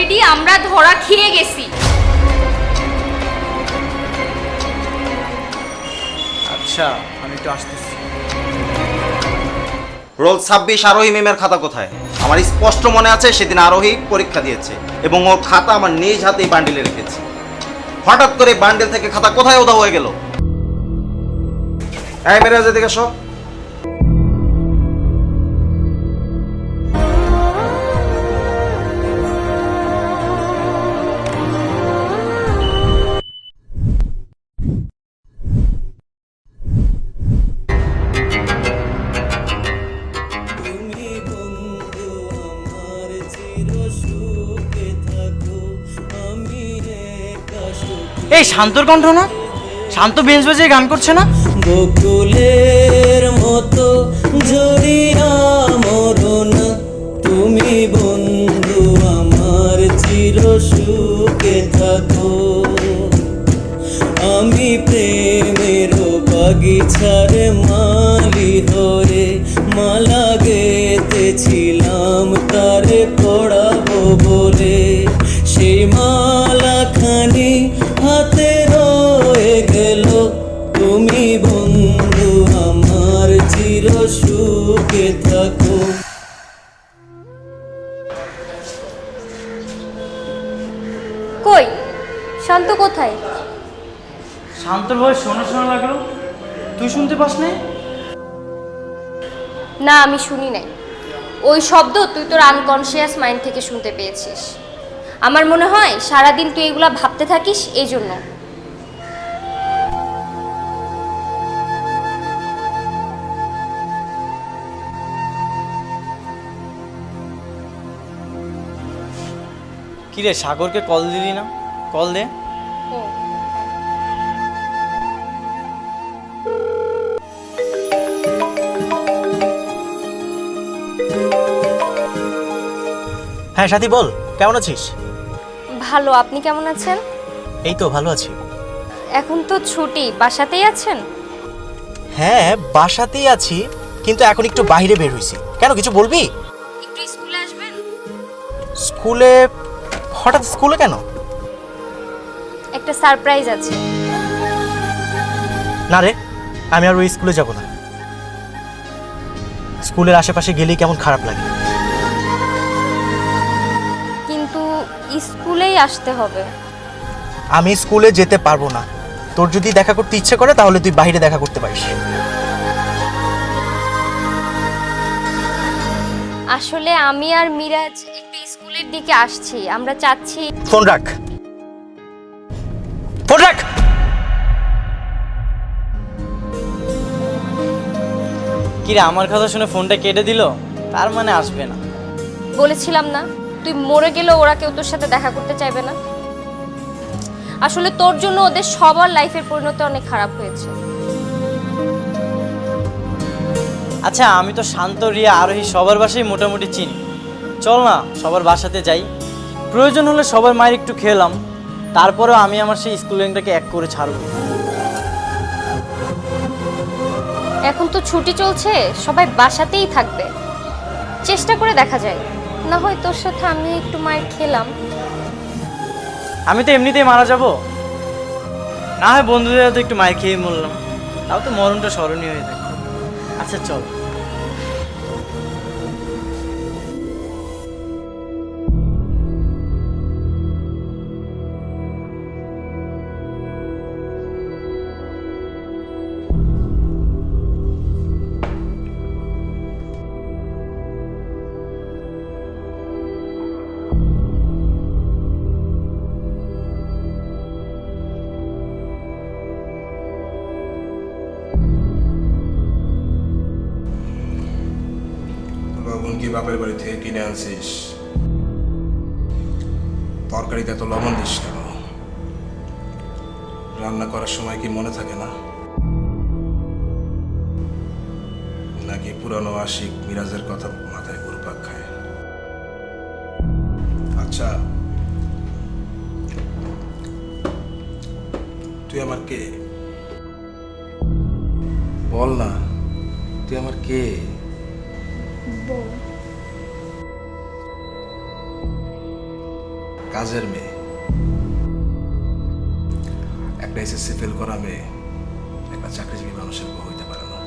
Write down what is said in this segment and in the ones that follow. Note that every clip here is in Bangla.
অলরেডি আমরা ধরা খেয়ে গেছি। আচ্ছা আমি একটু আসতেছি। রোল 26 আরোহী মেমের খাতা কোথায়? আমার স্পষ্ট মনে আছে সেদিন আরোহী পরীক্ষা দিয়েছে এবং ওর খাতা আমার নিজ হাতেই বান্ডিলে রেখেছি। হঠাৎ করে বান্ডিল থেকে খাতা কোথায় উধাও হয়ে গেল? এই মেরাজ এদিকে এসো। এই শান্তর কণ্ঠ না? শান্ত বেঞ্চ বাজিয়ে গান করছে না? বকুলের মতো ঝরিয়া মরণ তুমি বন্ধু আমার চির সুখে থাকো। আমি প্রেমের বাগিচার মালি হরে মালা গেতেছিলাম তারে পড়াবো বলে, সেই মালা খানি হাতে রয়ে গেল। তুমি বন্ধু আমার চির সুখে থাকো। কই শান্ত কোথায়? শান্তর ভয় শোনা শোনা লাগলো, তুই শুনতে পাস নাই? না আমি শুনি নাই। ওই শব্দ তুই তোর আনকনসিয়াস মাইন্ড থেকে শুনতে পেয়েছিস। আমার মনে হয় সারাদিন তুই এগুলা ভাবতে থাকিস, এই জন্য। কিরে সাগরকে কল দিলি না? কল দে। হ্যাঁ সাথী বল, কেমন আছিস? ভালো, আপনি কেমন আছেন? এই তো ভালো আছি। এখন তো ছুটি, বাসাতেই আছেন? হ্যাঁ বাসাতেই আছি, কিন্তু এখন একটু বাইরে বের হইছি। কেন, কিছু বলবি? একটু স্কুলে আসবেন? স্কুলে? হঠাৎ স্কুলে কেন? একটা সারপ্রাইজ আছে। না রে, আমি আর ওই স্কুলে যাব না। স্কুলের আশেপাশে গেলেই কেমন খারাপ লাগে। কিন্তু স্কুলেই আসতে হবে। আমি স্কুলে যেতে পারবো না। তোর যদি দেখা করতে ইচ্ছে করে তাহলে তুই বাইরে দেখা করতে পারিস। আসলে আমি আর মিরাজ একটু স্কুলের দিকে আসছি, আমরা চাচ্ছি। ফোন রাখ, ফোন রাখ। কিরে আমার কথা শুনে ফোনটা কেটে দিল? তার মানে আসবে না। বলেছিলাম না, তুই মরে গেলেও ওরা কেউ তোর সাথে দেখা করতে চাইবে না। আসলে তোর জন্য ওদের সবার লাইফের পরিণতি অনেক খারাপ হয়েছে। আচ্ছা আমি তো শান্ত, রিয়া, আরোহী সবার বাসায় মোটামুটি চিনি। চল না সবার বাসাতে যাই, প্রয়োজন হলে সবার মায়ের একটু খেলাম, তারপরেও আমি আমার সেই স্কুলিংটাকে এক করে ছাড়ব। এখন তো ছুটি চলছে, সবাই বাসাতেই থাকবে। চেষ্টা করে দেখা যায়, না হয় তোর সাথে আমি একটু মায়ের খেলাম। আমি তো এমনিতেই মারা যাব, না হয় বন্ধুদের তো একটু মায়ের খেয়ে মরলাম, তাও তো মরণটা স্মরণীয় হয়ে থাকে। আচ্ছা চল। লবণ কি বাপের বাড়ি থেকে কিনে আনছিস? তরকারিতে তো লবণ দিস কেন? রান্না করার সময় কি মনে থাকে না? নাকি পুরানো আশিক মিরাজের কথা মাথায় ঘুরপাক খায়? আচ্ছা তুই আমার কে? বল না, তুই আমার কে? কাজের মেয়ে। একটা এসএসসি ফেল করা মেয়ে একটা চাকরিজীবী মানুষের বউ হইতে পারে না।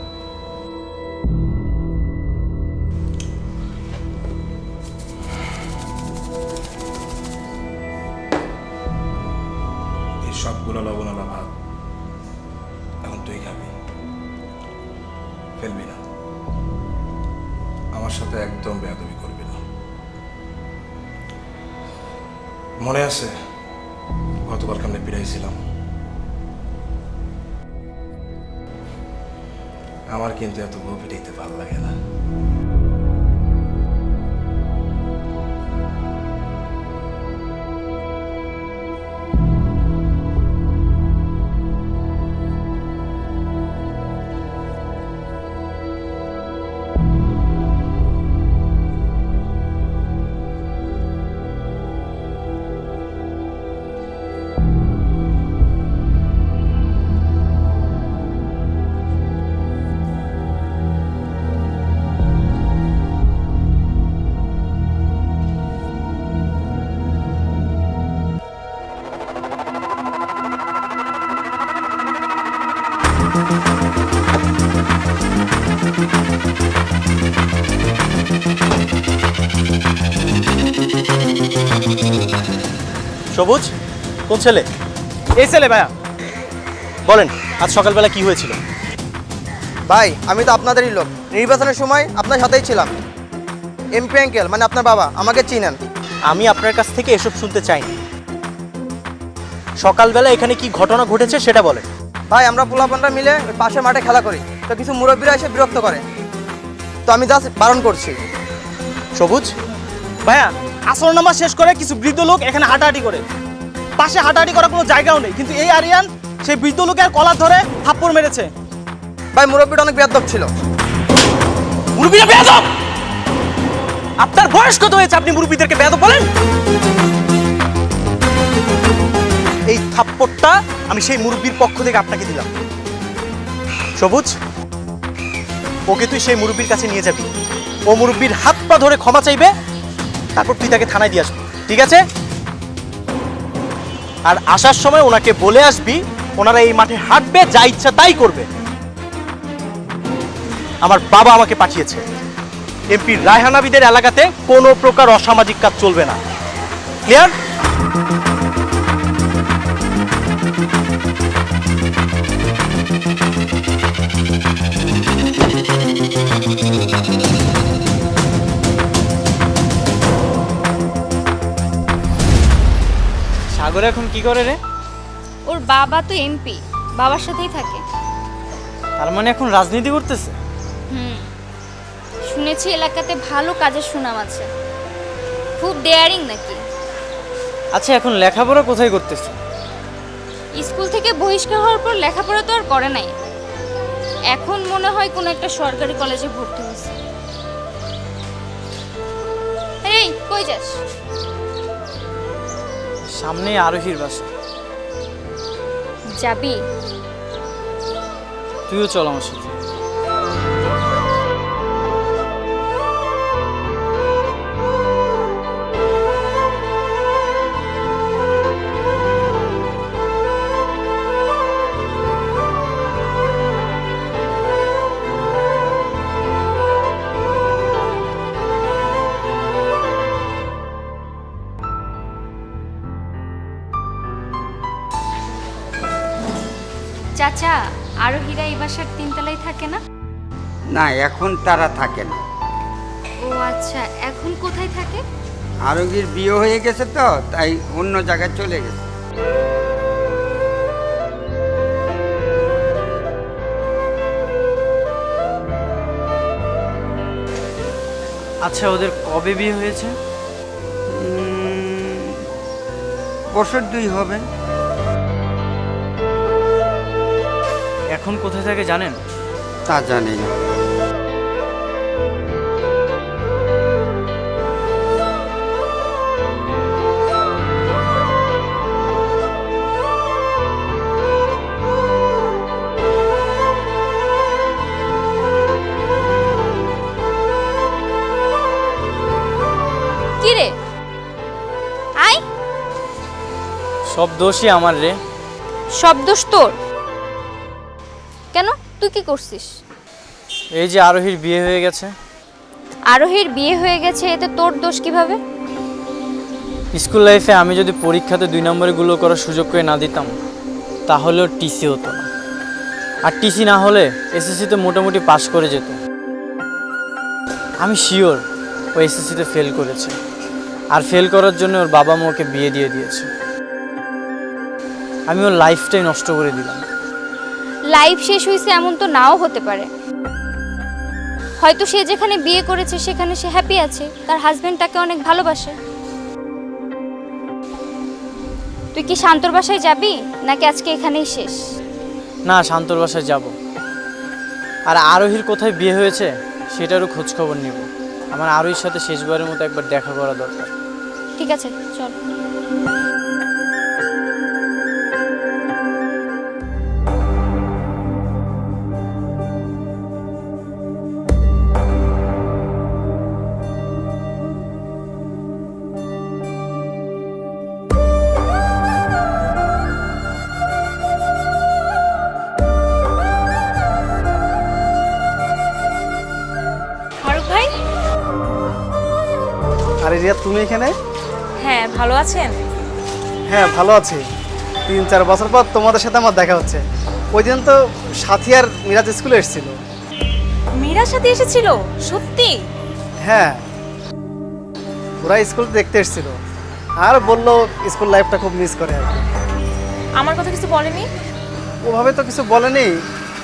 এই সবগুলো লবণালা ভাত এখন তুই খাবি, ফেলবি না। আমার সাথে একদম বেয়াদবি করবি না। মনে আছে গতবার কেমনে পিড়াইছিলাম? আমার কিন্তু এত বউ পিটাইতে ভালো লাগে না। সবুজ, কোন ছেলে? এই ছেলে ভাইয়া। বলেন, আজ সকালবেলা কি হয়েছিল? ভাই আমি তো আপনাদেরই লোক, নির্বাচনের সময় আপনার সাথেই ছিলাম। এমপি আঙ্কেল মানে আপনার বাবা আমাকে চিনেন। আমি আপনার কাছ থেকে এসব শুনতে চাইনি। সকালবেলা এখানে কি ঘটনা ঘটেছে সেটা বলেন। ভাই আমরা পোলাপানরা মিলে ওই পাশের মাঠে খেলা করি, তো কিছু মুরব্বীরা এসে বিরক্ত করে, তো আমি জাস্ট বারণ করছি। সবুজ, ভাইয়া আসর নামাজ শেষ করে কিছু বৃদ্ধ লোক এখানে হাঁটাহাঁটি করে। পাশে হাঁটাহাঁটি করার কোনো জায়গাও নেই, কিন্তু এই আরিয়ান সেই বৃদ্ধ লোকের কলার ধরে থাপ্পড় মেরেছে। ভাই মুরব্বীটা অনেক বেয়াদব ছিল। মুরব্বীরা বেয়াদব? আপনার বয়স কত হয়েছে আপনি মুরব্বীদেরকে বেয়াদব বলেন? এই থাপ্পড়টা আমি সেই মুরব্বীর পক্ষ থেকে আপনাকে দিলাম। সবুজ, ওকে তুই সেই মুরব্বীর কাছে নিয়ে যাবি। ও মুরব্বীর হাত পা ধরে ক্ষমা চাইবে, তারপর তুই তাকে থানায় দিয়ে আসবি, ঠিক আছে? আর আসার সময় ওনাকে বলে আসবি ওনারা এই মাঠে হাঁটবে, যা ইচ্ছা তাই করবে। আমার বাবা আমাকে পাঠিয়েছে। এমপি রায়হান আবিদের এলাকাতে কোনো প্রকার অসামাজিক কাজ চলবে না। ক্লিয়ার? সাগর এখন কি করে রে? ওর বাবা তো এমপি, বাবার সাথেই থাকে। তার মানে এখন রাজনীতি করতেছে? শুনেছি এলাকাতে ভালো কাজের সুনাম আছে। খুব ডেয়ারিং নাকি? আচ্ছা এখন লেখাপড়া কোথায় করতেছে? স্কুল থেকে বহিষ্কার হওয়ার পর লেখাপড়া তো আর করে নাই। এখন মনে হয় কোনো একটা সরকারি কলেজে ভর্তি হয়েছে। এই কই যাস? সামনে আরোহীর বাসা। যাবি? তুইও চল আমার সাথে। চাচা, আরোহীরা এই বাসার তিনতলায় থাকে না? না, এখন তারা থাকে না। ও আচ্ছা, এখন কোথায় থাকে? আরোগীর বিয়ে হয়ে গেছে তো, তাই অন্য জায়গায় চলে গেছে। আচ্ছা ওদের কবে বিয়ে হয়েছে? বছর 2 হবে। এখন কোথায় থাকে জানেন? তা জানি না। কি রে? আয় সব দোষই আমার রে। সব দোষ তোর? কেন, তুই কি করছিস? এই যে আরোহীর বিয়ে হয়ে গেছে। আরোহীর বিয়ে হয়ে গেছে, এতে তোর দোষ কিভাবে? স্কুল লাইফে আমি যদি পরীক্ষাতে 2 নম্বরগুলো করার সুযোগ করে না দিতাম তাহলেও টিসি হতো না, আর টিসি না হলে এসএসসিতে মোটামুটি পাস করে যেত। আমি শিওর ও এসএসসিতে ফেল করেছে, আর ফেল করার জন্য ওর বাবা মা ওকে বিয়ে দিয়ে দিয়েছে। আমি ওর লাইফটাই নষ্ট করে দিলাম। লাইফ শেষ হয়েছে এমন তো নাও হতে পারে। হয়তো সে যেখানে বিয়ে করেছে সেখানে সে হ্যাপি আছে, তার হাজবেন্ড তাকে অনেক ভালোবাসে। তুই কি শান্তর বাসায় যাবি নাকি আজকে এখানেই শেষ? না, শান্তর বাসায় যাব। আর আরোহীর কোথায় বিয়ে হয়েছে সেটারও খোঁজ খবর নিব। আমার আরোহীর সাথে শেষবারের মতো একবার দেখা করা দরকার। ঠিক আছে, চল। ফারুক ভাই। আরে রিয়া, তুমি এখানে? হ্যাঁ, ভালো আছেন? হ্যাঁ, ভালো আছি। 3-4 বছর পর তোমাদের সাথে আমার দেখা হচ্ছে। ওই দিন তো সাথী আর মিরাজ স্কুলে এসেছিল। মীরার সাথে এসেছিল? সত্যি? হ্যাঁ, ওরা স্কুল দেখতে এসেছিল আর বললো স্কুল লাইফটা খুব মিস করে আর কি। আমার কথা কিছু বলেনি? ওভাবে তো কিছু বলেনি,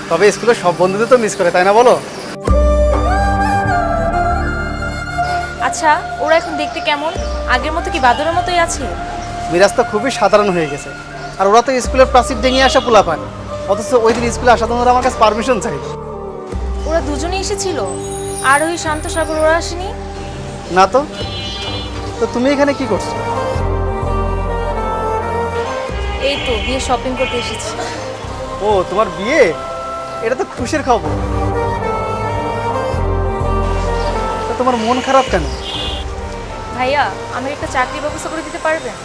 তবে স্কুলের সব বন্ধুদের তো মিস করে, তাই না বলো? আচ্ছা, ওরা এখন দেখতে কেমন? আগের মতো কি বাদরের মতোই আছে? মিরাজ তো খুবই সাধারণ হয়ে গেছে, আর ওরা তো স্কুলের প্রাচীর ডেঙে আসা পোলাপান, অথচ ওই দিন স্কুলে আসার জন্য ওরা আমার কাছে পারমিশন চাইল। ওরা দুজনেই এসেছিল? আর ওই শান্ত সাগর ওরা আসেনি? না তো। তো তুমি এখানে কি করছো? এই তো বিয়ে শপিং করতে এসেছি। ও, তোমার বিয়ে? এটা তো খুশির খবর। তা তোমার মন খারাপ কেন? ভাইয়া, আমি একটা চাকরির ব্যবস্থা করে দিতে পারবেন?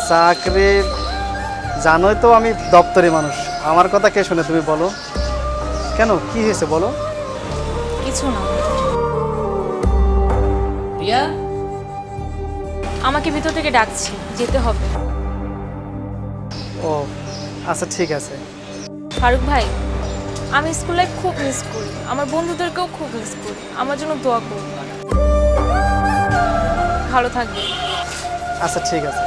চাকরি? জানোই তো আমি দপ্তরি মানুষ, আমার কথা কে শুনে, তুমি বলো। কেন, কি হয়েছে বলো? কিছু না। রিয়া, আমাকে ভিতর থেকে ডাকছি, যেতে হবে। ও আচ্ছা, ঠিক আছে। ফারুক ভাই, আমি স্কুল লাইফ খুব মিস করি, আমার বন্ধুদেরকেও খুব মিস করি। আমার জন্য দোয়া করুন। ভালো থাকবে। আচ্ছা, ঠিক আছে।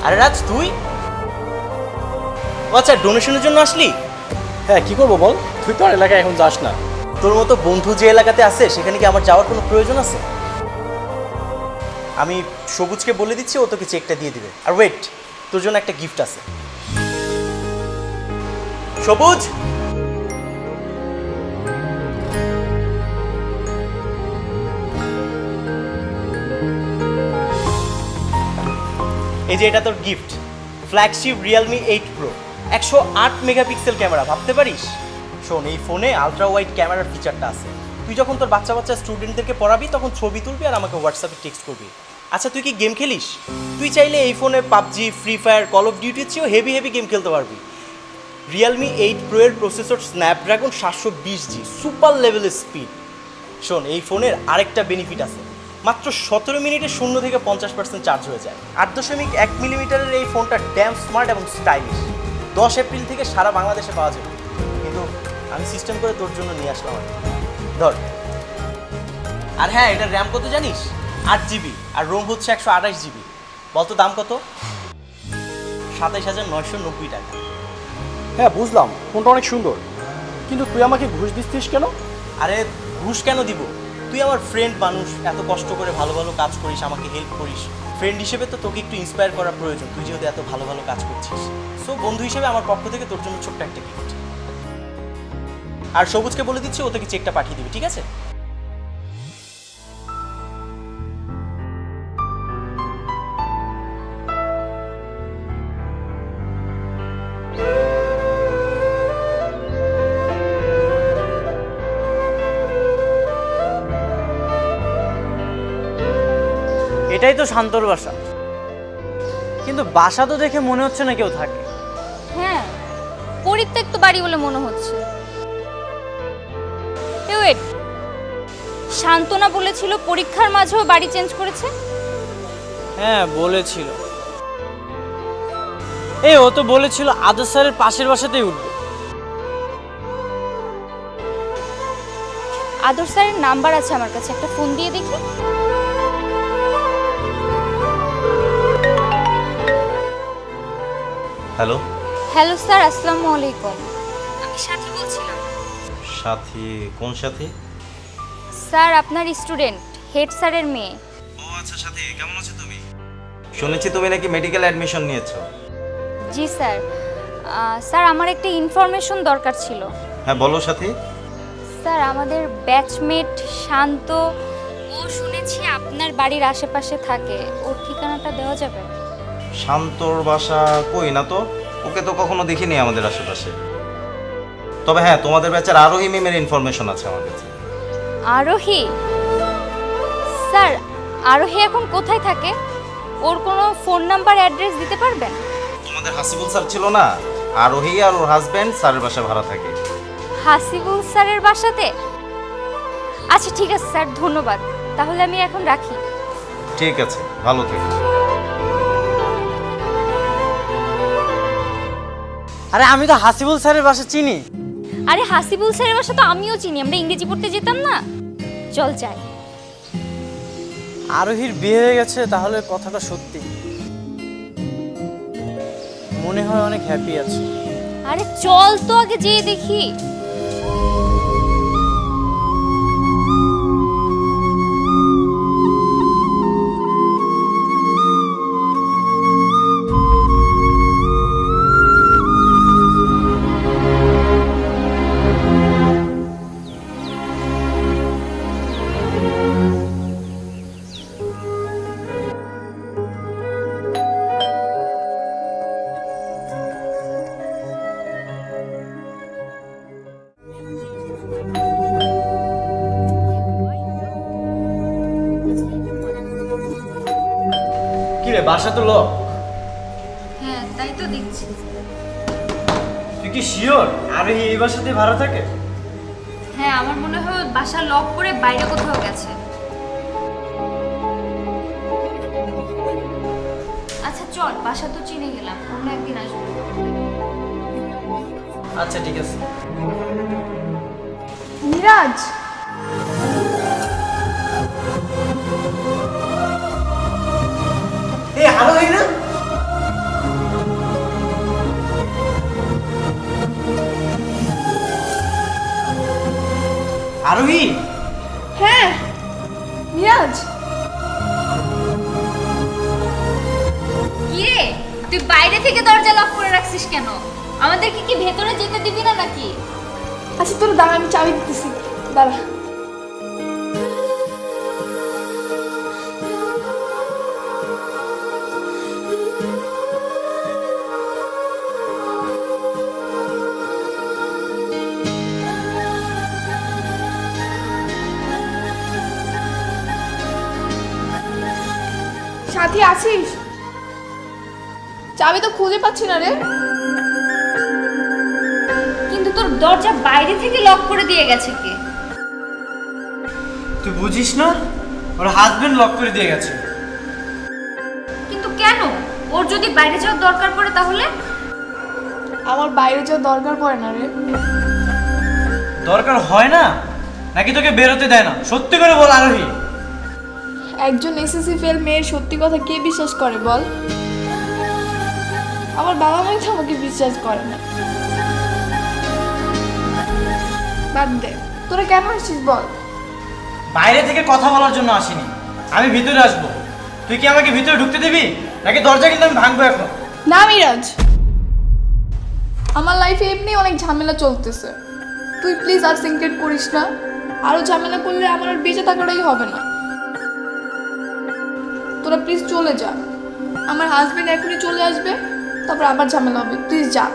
আরে রাজ, তুই? ও আচ্ছা, ডোনেশনের জন্য আসলি? হ্যাঁ, কি করবো বল, তুই তো আর এলাকায় এখন যাস না। তোর মতো বন্ধু যে এলাকাতে আছে সেখানে কি আমার যাওয়ার কোনো প্রয়োজন আছে? আমি সবুজকে বলে দিচ্ছি, ও তোকে চেকটা দিয়ে দিবে। আর ওয়েট, তোর জন্য একটা গিফট আছে। সবুজ, এই যে এটা তোর gift. Flagship Realme 8 pro, 108 megapixel camera, ভাবতে পারিস? শোন, এই ফোনে আলট্রা ওয়াইড ক্যামেরার ফিচারটা আছে। তুই যখন তোর বাচ্চা স্টুডেন্টদেরকে পড়াবি তখন ছবি তুলবি আর আমাকে হোয়াটসঅ্যাপে টেক্সট করবি। আচ্ছা, তুই কি গেম খেলিস? তুই চাইলে এই ফোনে PUBG, free fire, call of ডিউটির চেয়েও হেভি গেম খেলতে পারবি। রিয়েলমি 8 প্রো এর প্রসেসর স্ন্যাপড্রাগন 720G, সুপার লেভেলের স্পিড। শোন, এই ফোনের আরেকটা বেনিফিট আছে, মাত্র 17 মিনিটে 0 থেকে 50% চার্জ হয়ে যায়। 8.1 মিলিমিটারের এই ফোনটা ড্যাম স্মার্ট এবং স্টাইলিশ। 10 এপ্রিল থেকে সারা বাংলাদেশে পাওয়া যাবে, কিন্তু আমি সিস্টেম করে তোর জন্য নিয়ে আসলাম। ধর। আর হ্যাঁ, এটার র্যাম কত জানিস? 8GB, আর রোম হচ্ছে 128GB। বলতো দাম কত? 27,990 টাকা। হ্যাঁ, বুঝলাম, ফোনটা অনেক সুন্দর, কিন্তু তুই আমাকে ঘুষ দিচ্ছিস কেন? আরে ঘুষ কেন দিব? তুই আমার ফ্রেন্ড মানুষ, এত কষ্ট করে ভালো কাজ করিস, আমাকে হেল্প করিস। ফ্রেন্ড হিসেবে তো তোকে একটু ইন্সপায়ার করা প্রয়োজন, তুই যেহেতু এত ভালো কাজ করছিস। সো বন্ধু হিসেবে আমার পক্ষ থেকে তোর জন্য ছোট্ট একটা গিফট। আর সবুজকে বলে দিচ্ছি ও তোকে চেকটা পাঠিয়ে দিবে, ঠিক আছে? এটাই তো শান্তর বাসা, কিন্তু বাসা তো দেখে মনে হচ্ছে না কেউ থাকে। হ্যাঁ, পরিত্যক্ত বাড়ি বলে মনে হচ্ছে। ওয়েট, শান্তনা বলেছিল পরীক্ষার মাঝেও বাড়ি চেঞ্জ করেছে। হ্যাঁ বলেছিল। ও তো বলেছিল আদর স্যারের পাশের বাসাতেই উঠবে। আদর স্যারের নাম্বার আছে আমার কাছে, একটা ফোন দিয়ে দেখি। হ্যালো হ্যালো স্যার, আসসালামু আলাইকুম। আমি সাথী বলছিলাম। সাথী? কোন সাথী? স্যার আপনার স্টুডেন্ট, হেড স্যারের মেয়ে। ও আচ্ছা সাথী, কেমন আছো তুমি? শুনেছি তুমি নাকি মেডিকেল অ্যাডমিশন নিয়েছো। জি স্যার। স্যার আমার একটা ইনফরমেশন দরকার ছিল। হ্যাঁ বলো সাথী। স্যার আমাদের ব্যাচমেট শান্ত, ও শুনেছি আপনার বাড়ির আশেপাশে থাকে, ওর ঠিকানাটা দেওয়া যাবে? শান্তর বাসা কই না তো, ওকে তো কখনো দেখিনি আমাদের আশেপাশে। তবে হ্যাঁ, তোমাদের ব্যাচের আরোহী মিমের ইনফরমেশন আছে আমার কাছে। আরোহী? স্যার আরোহী এখন কোথায় থাকে? ওর কোনো ফোন নাম্বার অ্যাড্রেস দিতে পারবেন? তোমাদের হাসিবুল স্যার ছিল না, আরোহী আর ওর হাজব্যান্ড স্যারের বাসা ভাড়া থাকে। হাসিবুল স্যারের বাসাতে? আচ্ছা ঠিক আছে স্যার, ধন্যবাদ। তাহলে আমি এখন রাখি। ঠিক আছে, ভালো থেকো। আরে আমি তো হাসিবুল স্যারের বাসা চিনি। আরে হাসিবুল স্যারের বাসা তো আমিও চিনি, আমরা ইংরেজি পড়তে যেতাম না। চল যাই। আরোহীর বিয়ে হয়ে গেছে, তাহলে কথাটা সত্যি। মনে হয় অনেক হ্যাপি আছে। আরে চল তো আগে যেয়ে দেখি। কি রে, বাসা তো লক। হ্যাঁ তাই তো দেখছি। তুই কি শিওর আরোহী এই বাসাতে ভাড়া থাকে? হ্যাঁ আমার মনে হয় বাসা লক করে বাইরে কোথাও গেছে। আচ্ছা চল, বাসা তো চিনে গেলাম, অন্য একদিন আসবো। আচ্ছা ঠিক আছে। মিরাজ, আরোহী না? আরোহী? হ্যাঁ মিরাজ। কি রে, তুই বাইরে থেকে দরজা লক করে রাখছিস কেন? আমাদেরকে কি ভেতরে যেতে দিবি না নাকি? আচ্ছা তোর দাঁড়া, আমি চাবি দিতেছি, দাঁড়া। সাথী আছিস? চাবি তো খুঁজে পাচ্ছি না রে। কিন্তু তোর দরজা বাইরে থেকে লক করে দিয়ে গেছে কে? তুই বুঝিস না, ওর হাজবেন্ড লক করে দিয়ে গেছে। কিন্তু কেন? ওর যদি বাইরে যাওয়ার দরকার পড়ে তাহলে? আমার বাইরে যাওয়ার দরকার পড়ে না রে। দরকার হয় না নাকি তোকে বেরোতে দেয় না? সত্যি করে বল আরোহী। একজন এসএসসি ফেল মেয়ের সত্যি কথা কে বিশ্বাস করে বল? আমার বাবা মাই তো আমাকে বিশ্বাস করে না। বাদ দে, তোরা কেন আসছিস বল? বাইরে থেকে কথা বলার জন্য আসিনি, আমি ভিতরে আসবো। তুই কি আমাকে ভিতরে ঢুকতে দিবি নাকি দরজা কিন্তু আমি ভাঙবো এখন? না মিরাজ, আমার লাইফে এমনি অনেক ঝামেলা চলতেছে, তুই প্লিজ আর সিনক্রেট করিস না, আরো ঝামেলা করলে আমার আর বেঁচে থাকাটাই হবে না। তোরা প্লিজ চলে যা, আমার হাজবেন্ড এখনই চলে আসবে, তারপর আবার ঝামেলা হবে। প্লিজ যা।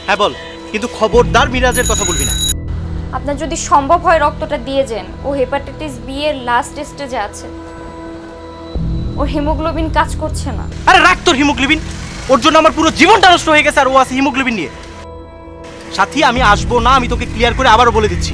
হ্যাঁ বল, কিন্তু খবরদার মিরাজের কথা বলবি না। আপনার যদি সম্ভব হয় রক্তটা দিয়ে যান, ও হেপাটাইটিস বি এর লাস্ট স্টেজে আছে, ওর হিমোগ্লোবিন কাজ করছে না। আরে রাখ তোর হিমোগ্লোবিন, ওর জন্য আমার পুরো জীবনটা নষ্ট হয়ে গেছে আর ও আছে হিমোগ্লোবিন নিয়ে। সাথী, আমি আসবো না, আমি তোকে ক্লিয়ার করে আবারও বলে দিচ্ছি।